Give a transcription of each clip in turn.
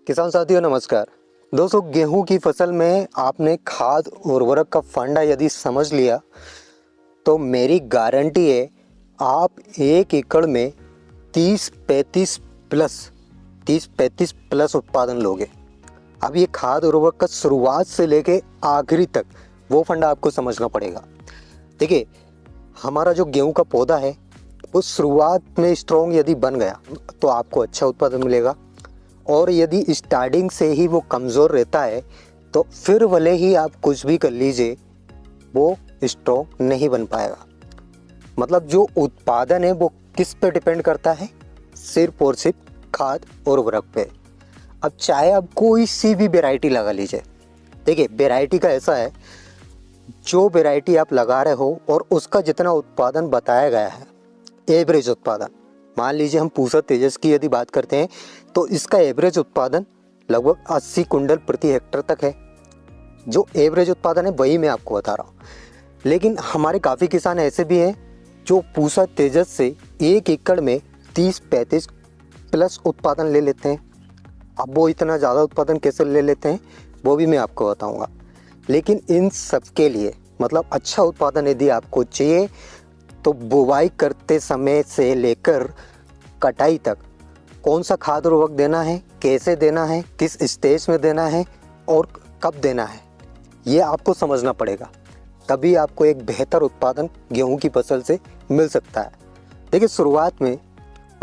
किसान साथियों नमस्कार। दोस्तों, गेहूं की फसल में आपने खाद उर्वरक का फंडा यदि समझ लिया तो मेरी गारंटी है आप 1 एकड़ में 30-35 प्लस उत्पादन लोगे। अब ये खाद उर्वरक का शुरुआत से लेके आखिरी तक वो फंडा आपको समझना पड़ेगा। देखिए, हमारा जो गेहूं का पौधा है वो शुरुआत में स्ट्रॉन्ग यदि बन गया तो आपको अच्छा उत्पादन मिलेगा, और यदि स्टार्टिंग से ही वो कमज़ोर रहता है तो फिर भले ही आप कुछ भी कर लीजिए वो स्ट्रॉन्ग नहीं बन पाएगा। मतलब जो उत्पादन है वो किस पे डिपेंड करता है? सिर्फ और सिर्फ खाद और उर्वरक पे। अब चाहे आप कोई सी भी वैरायटी लगा लीजिए। देखिए, वैरायटी का ऐसा है, जो वैरायटी आप लगा रहे हो और उसका जितना उत्पादन बताया गया है, एवरेज उत्पादन, मान लीजिए हम पूसा तेजस की यदि बात करते हैं तो इसका एवरेज उत्पादन लगभग 80 कुंटल प्रति हेक्टर तक है। जो एवरेज उत्पादन है वही मैं आपको बता रहा हूँ। लेकिन हमारे काफ़ी किसान ऐसे भी हैं जो पूसा तेजस से 1 एकड़ में 30-35 प्लस उत्पादन ले लेते हैं। अब वो इतना ज़्यादा उत्पादन कैसे ले लेते हैं वो भी मैं आपको बताऊँगा। लेकिन इन सब के लिए मतलब अच्छा उत्पादन यदि आपको चाहिए तो बुवाई करते समय से लेकर कटाई तक कौन सा खाद उर्वरक देना है, कैसे देना है, किस स्टेज में देना है और कब देना है, ये आपको समझना पड़ेगा। तभी आपको एक बेहतर उत्पादन गेहूं की फसल से मिल सकता है। देखिए,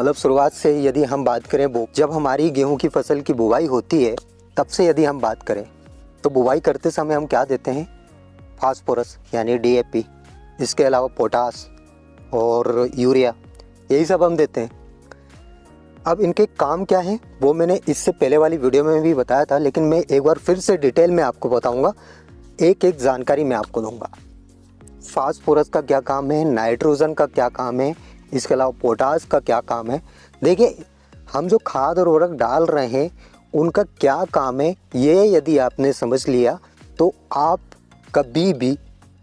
शुरुआत से यदि हम बात करें, वो जब हमारी गेहूं की फसल की बुवाई होती है तब से यदि हम बात करें तो बुवाई करते समय हम क्या देते हैं? फास्फोरस यानी DAP, इसके अलावा पोटास और यूरिया, यही सब हम देते हैं। अब इनके काम क्या है वो मैंने इससे पहले वाली वीडियो में भी बताया था, लेकिन मैं एक बार फिर से डिटेल में आपको बताऊंगा, एक एक जानकारी मैं आपको दूंगा। फास्फोरस का क्या काम है, नाइट्रोजन का क्या काम है, इसके अलावा पोटास का क्या काम है। देखिए, हम जो खाद और उर्वरक डाल रहे हैं उनका क्या काम है, ये यदि आपने समझ लिया तो आप कभी भी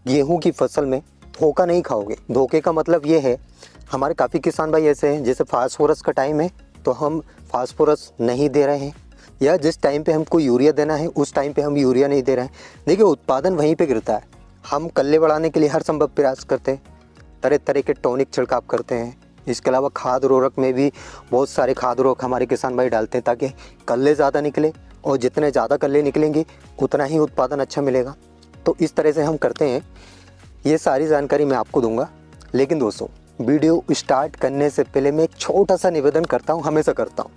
गेहूँ की फसल में धोखा नहीं खाओगे। धोखे का मतलब ये है, हमारे काफ़ी किसान भाई ऐसे हैं जैसे फास्फोरस का टाइम है तो हम फास्फोरस नहीं दे रहे हैं, या जिस टाइम पे हमको यूरिया देना है उस टाइम पे हम यूरिया नहीं दे रहे हैं। देखिए, उत्पादन वहीं पे गिरता है। हम कल्ले बढ़ाने के लिए हर संभव प्रयास करते हैं, तरह तरह के टॉनिक छिड़काव करते हैं। इसके अलावा खाद उर्वरक में भी बहुत सारे खाद उर्वरक हमारे किसान भाई डालते हैं ताकि कल्ले ज़्यादा निकले, और जितने ज़्यादा कल्ले निकलेंगे उतना ही उत्पादन अच्छा मिलेगा। तो इस तरह से हम करते हैं। ये सारी जानकारी मैं आपको दूंगा। लेकिन दोस्तों, वीडियो स्टार्ट करने से पहले मैं एक छोटा सा निवेदन करता हूँ, हमेशा करता हूँ।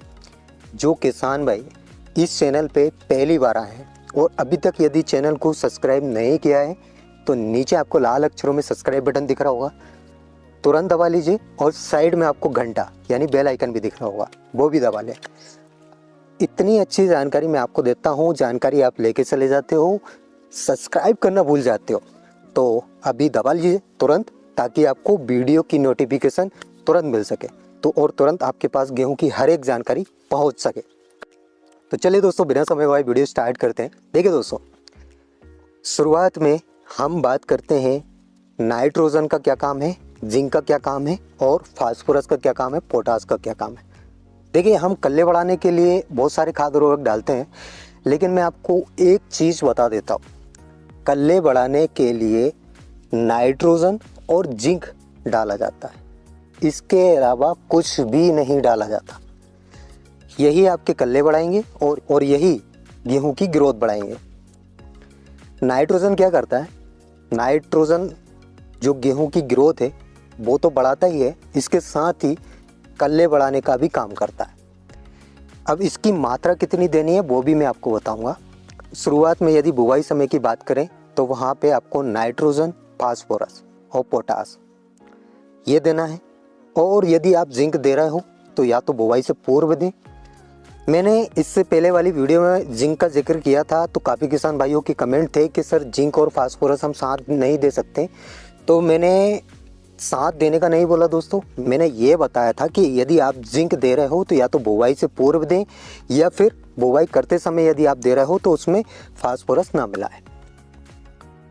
जो किसान भाई इस चैनल पे पहली बार आए हैं और अभी तक यदि चैनल को सब्सक्राइब नहीं किया है तो नीचे आपको लाल अक्षरों में सब्सक्राइब बटन दिख रहा होगा, तुरंत दबा लीजिए, और साइड में आपको घंटा यानी बेल आइकन भी दिख रहा होगा, वो भी दबा लें। इतनी अच्छी जानकारी मैं आपको देता हूँ, जानकारी आप लेके चले जाते हो, सब्सक्राइब करना भूल जाते हो, तो अभी दबा लीजिए तुरंत, ताकि आपको वीडियो की नोटिफिकेशन तुरंत मिल सके तो, और तुरंत आपके पास गेहूं की हर एक जानकारी पहुंच सके। तो चलिए दोस्तों, बिना समय गवाए वीडियो स्टार्ट करते हैं। देखिए दोस्तों, शुरुआत में हम बात करते हैं नाइट्रोजन का क्या काम है, जिंक का क्या काम है, और फास्फोरस का क्या काम है, पोटास का क्या काम है। देखिए, हम कल्ले बढ़ाने के लिए बहुत सारे खाद उर्वरक डालते हैं, लेकिन मैं आपको एक चीज़ बता देता हूँ, कल्ले बढ़ाने के लिए नाइट्रोजन और जिंक डाला जाता है, इसके अलावा कुछ भी नहीं डाला जाता। यही आपके कल्ले बढ़ाएंगे और यही गेहूं की ग्रोथ बढ़ाएंगे। नाइट्रोजन क्या करता है? नाइट्रोजन जो गेहूं की ग्रोथ है वो तो बढ़ाता ही है, इसके साथ ही कल्ले बढ़ाने का भी काम करता है। अब इसकी मात्रा कितनी देनी है वो भी मैं आपको बताऊंगा। शुरुआत में यदि बुवाई समय की बात करें तो वहाँ पे आपको नाइट्रोजन, फास्फोरस और पोटास ये देना है, और यदि आप जिंक दे रहे हो तो या तो बुवाई से पूर्व दें। मैंने इससे पहले वाली वीडियो में जिंक का जिक्र किया था, तो काफ़ी किसान भाइयों के कमेंट थे कि सर जिंक और फास्फोरस हम साथ नहीं दे सकते। तो मैंने साथ देने का नहीं बोला दोस्तों, मैंने ये बताया था कि यदि आप जिंक दे रहे हो तो या तो बुवाई से पूर्व दें, या फिर बुवाई करते समय यदि आप दे रहे हो तो उसमें फास्फोरस ना मिलाएं,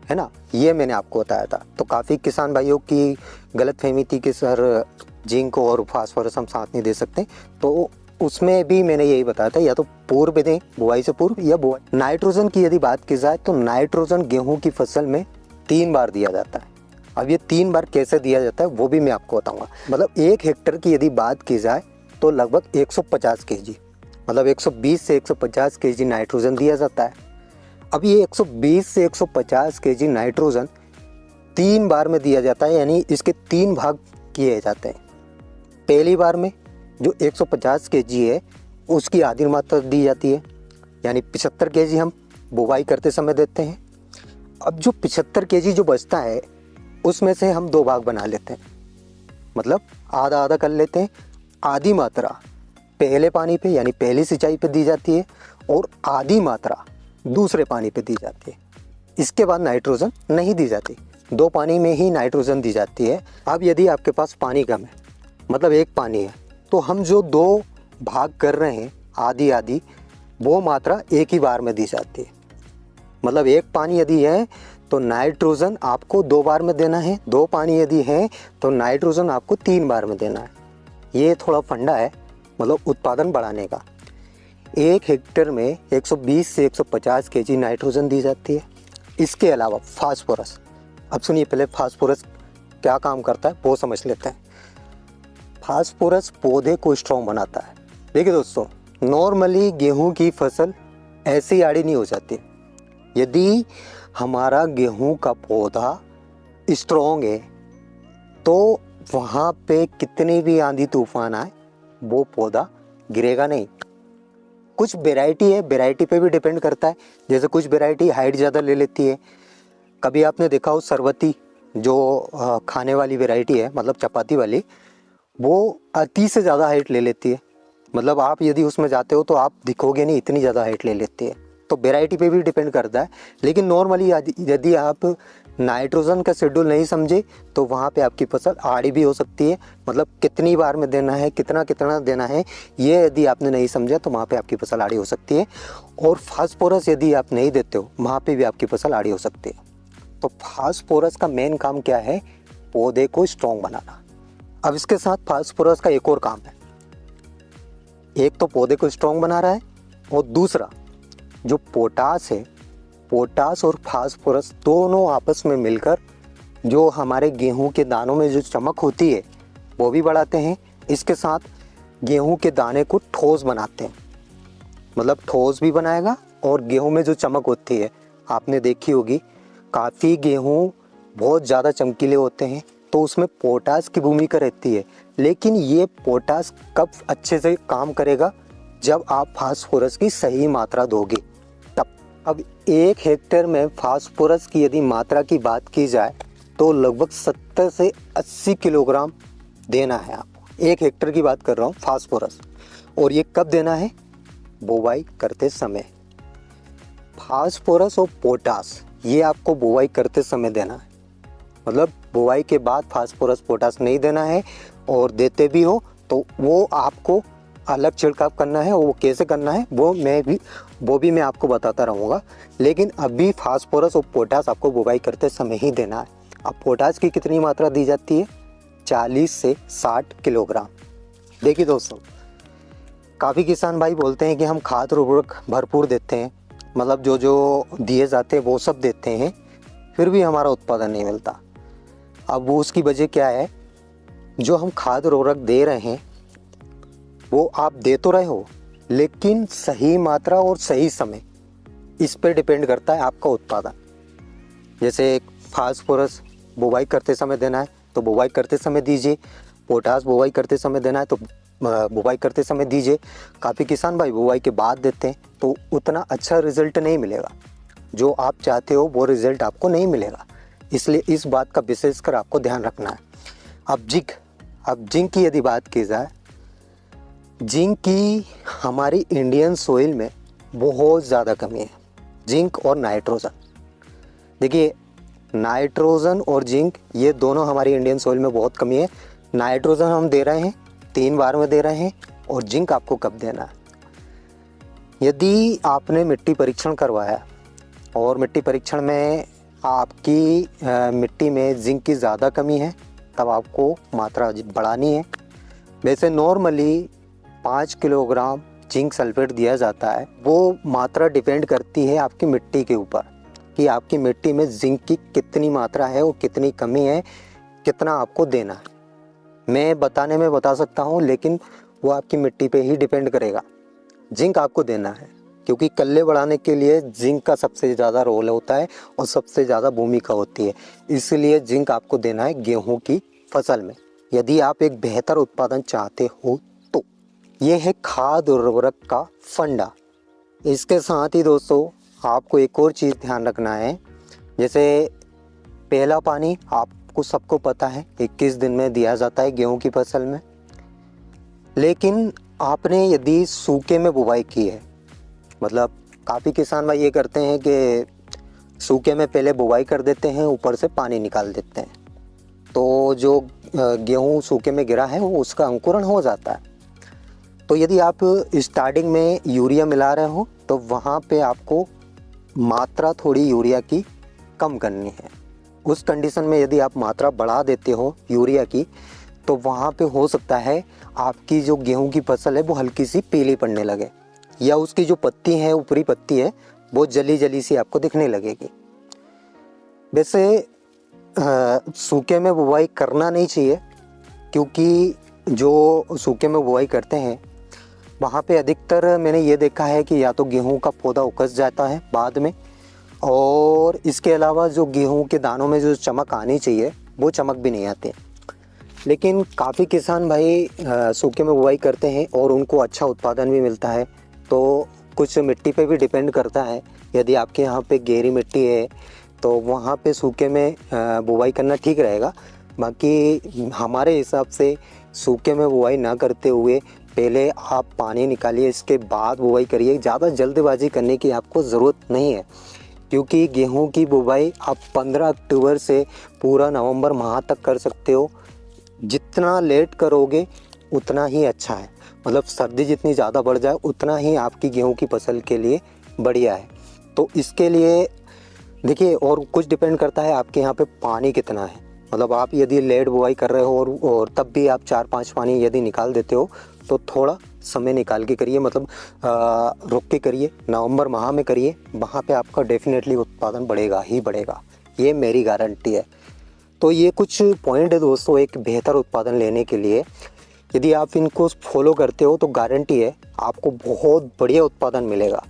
है ना। ये मैंने आपको बताया था। तो काफ़ी किसान भाइयों की गलतफहमी थी कि सर जिंक और फास्फोरस हम साथ नहीं दे सकते। तो उसमें भी मैंने यही बताया था, या तो पूर्व दें बुआई से पूर्व या बुआई। नाइट्रोजन की यदि बात की जाए तो नाइट्रोजन गेहूं की फसल में 3 बार दिया जाता है। अब ये 3 बार कैसे दिया जाता है वो भी मैं आपको बताऊंगा। मतलब 1 हेक्टर की यदि बात की जाए तो लगभग 150 केजी, मतलब 120 से 150 केजी नाइट्रोजन दिया जाता है। अब ये 120 से 150 केजी नाइट्रोजन 3 बार में दिया जाता है, यानी इसके 3 भाग किए जाते हैं। पहली बार में जो 150 केजी है उसकी आधी मात्रा दी जाती है, यानी 75 केजी हम बुवाई करते समय देते हैं। अब जो 75 केजी जो बचता है उसमें से हम 2 भाग बना लेते हैं, मतलब आधा आधा कर लेते हैं। आधी मात्रा पहले पानी पे यानी पहली सिंचाई पे दी जाती है और आधी मात्रा दूसरे पानी पे दी जाती है। इसके बाद नाइट्रोजन नहीं दी जाती, 2 पानी में ही नाइट्रोजन दी जाती है। अब यदि आपके पास पानी कम है, मतलब 1 पानी है, तो हम जो 2 भाग कर रहे हैं आधी आधी, वो मात्रा एक ही बार में दी जाती है। मतलब 1 पानी यदि है तो नाइट्रोजन आपको 2 बार में देना है, 2 पानी यदि है तो नाइट्रोजन आपको 3 बार में देना है। ये थोड़ा फंडा है, मतलब उत्पादन बढ़ाने का। 1 हेक्टर में 120 से 150 केजी नाइट्रोजन दी जाती है। इसके अलावा फास्फोरस, अब सुनिए पहले फास्फोरस क्या काम करता है वो समझ लेते हैं। फास्फोरस पौधे को स्ट्रॉन्ग बनाता है। देखिए दोस्तों, नॉर्मली गेहूं की फसल ऐसी आड़ी नहीं हो जाती। यदि हमारा गेहूं का पौधा स्ट्रॉन्ग है तो वहाँ पे कितनी भी आंधी तूफान आए वो पौधा गिरेगा नहीं। कुछ वैरायटी है, वैरायटी पे भी डिपेंड करता है। जैसे कुछ वैरायटी हाइट ज़्यादा ले लेती है। कभी आपने देखा हो सरबती जो खाने वाली वैरायटी है, मतलब चपाती वाली, वो 30 से ज़्यादा हाइट ले लेती है। मतलब आप यदि उसमें जाते हो तो आप दिखोगे नहीं, इतनी ज़्यादा हाइट ले लेती है। तो वैरायटी पे भी डिपेंड करता है। लेकिन नॉर्मली यदि आप नाइट्रोजन का शेड्यूल नहीं समझे तो वहाँ पे आपकी फसल आड़ी भी हो सकती है। मतलब कितनी बार में देना है, कितना कितना देना है, ये यदि आपने नहीं समझा तो वहाँ पे आपकी फसल आड़ी हो सकती है। और फास्फोरस यदि आप नहीं देते हो वहाँ पे भी आपकी फसल आड़ी हो सकती है। तो फास्फोरस का मेन काम क्या है? पौधे को स्ट्रॉन्ग बनाना। अब इसके साथ फास्फोरस का एक और काम है। एक तो पौधे को स्ट्रॉन्ग बना रहा है और दूसरा जो पोटास है, पोटास और फास्फोरस दोनों आपस में मिलकर जो हमारे गेहूं के दानों में जो चमक होती है वो भी बढ़ाते हैं। इसके साथ गेहूं के दाने को ठोस बनाते हैं, मतलब ठोस भी बनाएगा और गेहूं में जो चमक होती है आपने देखी होगी, काफ़ी गेहूं बहुत ज़्यादा चमकीले होते हैं तो उसमें पोटास की भूमिका रहती है। लेकिन ये पोटास कब अच्छे से काम करेगा? जब आप फास्फोरस की सही मात्रा दोगे तब। अब 1 हेक्टेयर में फास्फोरस की यदि मात्रा की बात की जाए तो लगभग 70 से 80 किलोग्राम देना है आपको। 1 हेक्टेयर की बात कर रहा हूँ फास्फोरस। और ये कब देना है? बुवाई करते समय। फास्फोरस और पोटास ये आपको बुवाई करते समय देना है। मतलब बुवाई के बाद फास्फोरस पोटास नहीं देना है, और देते भी हो तो वो आपको अलग छिड़काव करना है। वो कैसे करना है वो भी मैं आपको बताता रहूँगा। लेकिन अभी फास्फोरस और पोटास आपको बुवाई करते समय ही देना है। अब पोटास की कितनी मात्रा दी जाती है? 40 से 60 किलोग्राम। देखिए दोस्तों, काफ़ी किसान भाई बोलते हैं कि हम खाद उर्वरक भरपूर देते हैं, मतलब जो जो दिए जाते हैं वो सब देते हैं, फिर भी हमारा उत्पादन नहीं मिलता। अब वो उसकी वजह क्या है? जो हम खाद उर्वरक दे रहे हैं वो आप दे तो रहे हो, लेकिन सही मात्रा और सही समय, इस पर डिपेंड करता है आपका उत्पादन। जैसे फास्फोरस बुवाई करते समय देना है तो बुवाई करते समय दीजिए, पोटास बुवाई करते समय देना है तो बुवाई करते समय दीजिए। काफ़ी किसान भाई बुवाई के बाद देते हैं तो उतना अच्छा रिजल्ट नहीं मिलेगा, जो आप चाहते हो वो रिजल्ट आपको नहीं मिलेगा। इसलिए इस बात का विशेषकर आपको ध्यान रखना है। अब जिंक की यदि बात की जाए, जिंक की हमारी इंडियन सोइल में बहुत ज़्यादा कमी है। जिंक और नाइट्रोजन, देखिए नाइट्रोजन और जिंक ये दोनों हमारी इंडियन सोइल में बहुत कमी है। नाइट्रोजन हम दे रहे हैं 3 बार में दे रहे हैं, और जिंक आपको कब देना है? यदि आपने मिट्टी परीक्षण करवाया और मिट्टी परीक्षण में आपकी मिट्टी में जिंक की ज़्यादा कमी है, तब आपको मात्रा बढ़ानी है। वैसे नॉर्मली 5 किलोग्राम जिंक सल्फेट दिया जाता है, वो मात्रा डिपेंड करती है आपकी मिट्टी के ऊपर कि आपकी मिट्टी में जिंक की कितनी मात्रा है और कितनी कमी है, कितना आपको देना है। मैं बताने में बता सकता हूँ, लेकिन वो आपकी मिट्टी पे ही डिपेंड करेगा। जिंक आपको देना है क्योंकि कल्ले बढ़ाने के लिए जिंक का सबसे ज़्यादा रोल होता है और सबसे ज़्यादा भूमिका होती है, इसलिए जिंक आपको देना है गेहूं की फसल में यदि आप एक बेहतर उत्पादन चाहते हो तो। ये है खाद और उर्वरक का फंडा। इसके साथ ही दोस्तों आपको एक और चीज़ ध्यान रखना है, जैसे पहला पानी आपको सबको पता है 21 दिन में दिया जाता है गेहूं की फसल में, लेकिन आपने यदि सूखे में बुवाई की है, मतलब काफ़ी किसान भाई ये करते हैं कि सूखे में पहले बुवाई कर देते हैं, ऊपर से पानी निकाल देते हैं, तो जो गेहूं सूखे में गिरा है वो उसका अंकुरण हो जाता है। तो यदि आप स्टार्टिंग में यूरिया मिला रहे हो तो वहाँ पे आपको मात्रा थोड़ी यूरिया की कम करनी है। उस कंडीशन में यदि आप मात्रा बढ़ा देते हो यूरिया की तो वहाँ पे हो सकता है आपकी जो गेहूं की फसल है वो हल्की सी पीली पड़ने लगे, या उसकी जो पत्ती है, ऊपरी पत्ती है, वो जली जली सी आपको दिखने लगेगी। वैसे सूखे में बुवाई करना नहीं चाहिए, क्योंकि जो सूखे में बुवाई करते हैं वहाँ पे अधिकतर मैंने ये देखा है कि या तो गेहूं का पौधा उकस जाता है बाद में, और इसके अलावा जो गेहूं के दानों में जो चमक आनी चाहिए वो चमक भी नहीं आती। लेकिन काफ़ी किसान भाई सूखे में बुवाई करते हैं और उनको अच्छा उत्पादन भी मिलता है। तो कुछ मिट्टी पे भी डिपेंड करता है, यदि आपके यहाँ पे गहरी मिट्टी है तो वहाँ पे सूखे में बुवाई करना ठीक रहेगा। बाकी हमारे हिसाब से सूखे में बुवाई ना करते हुए पहले आप पानी निकालिए, इसके बाद बुवाई करिए। ज़्यादा जल्दबाजी करने की आपको ज़रूरत नहीं है, क्योंकि गेहूं की बुवाई आप 15 अक्टूबर से पूरा नवंबर माह तक कर सकते हो। जितना लेट करोगे उतना ही अच्छा है, मतलब सर्दी जितनी ज़्यादा बढ़ जाए उतना ही आपकी गेहूं की फसल के लिए बढ़िया है। तो इसके लिए देखिए, और कुछ डिपेंड करता है आपके यहाँ पे पानी कितना है। मतलब आप यदि लेट बुआई कर रहे हो और तब भी आप 4-5 पानी यदि निकाल देते हो तो थोड़ा समय निकाल के करिए, मतलब रुक के करिए, नवंबर माह में करिए, वहाँ पे आपका डेफिनेटली उत्पादन बढ़ेगा ही बढ़ेगा, ये मेरी गारंटी है। तो ये कुछ पॉइंट है दोस्तों एक बेहतर उत्पादन लेने के लिए। यदि आप इनको फॉलो करते हो तो गारंटी है आपको बहुत बढ़िया उत्पादन मिलेगा।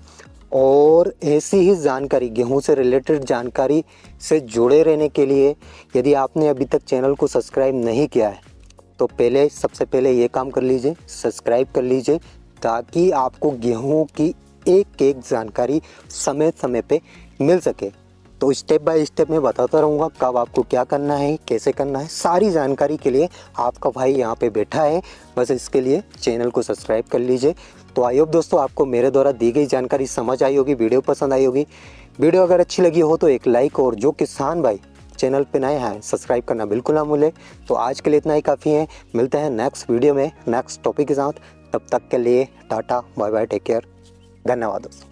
और ऐसी ही जानकारी, गेहूं से रिलेटेड जानकारी से जुड़े रहने के लिए यदि आपने अभी तक चैनल को सब्सक्राइब नहीं किया है तो सबसे पहले ये काम कर लीजिए, सब्सक्राइब कर लीजिए, ताकि आपको गेहूं की एक एक जानकारी समय समय पे मिल सके। तो स्टेप बाय स्टेप मैं बताता रहूँगा कब आपको क्या करना है, कैसे करना है। सारी जानकारी के लिए आपका भाई यहाँ पे बैठा है, बस इसके लिए चैनल को सब्सक्राइब कर लीजिए। तो आई होप दोस्तों आपको मेरे द्वारा दी गई जानकारी समझ आई होगी, वीडियो पसंद आई होगी। वीडियो अगर अच्छी लगी हो तो एक लाइक, और जो किसान भाई चैनल पे नए हैं सब्सक्राइब करना बिल्कुल ना भूलें। तो आज के लिए इतना ही काफ़ी है, मिलते हैं नेक्स्ट वीडियो में नेक्स्ट टॉपिक के साथ। तब तक के लिए tata bye bye, take care, धन्यवाद दोस्तों।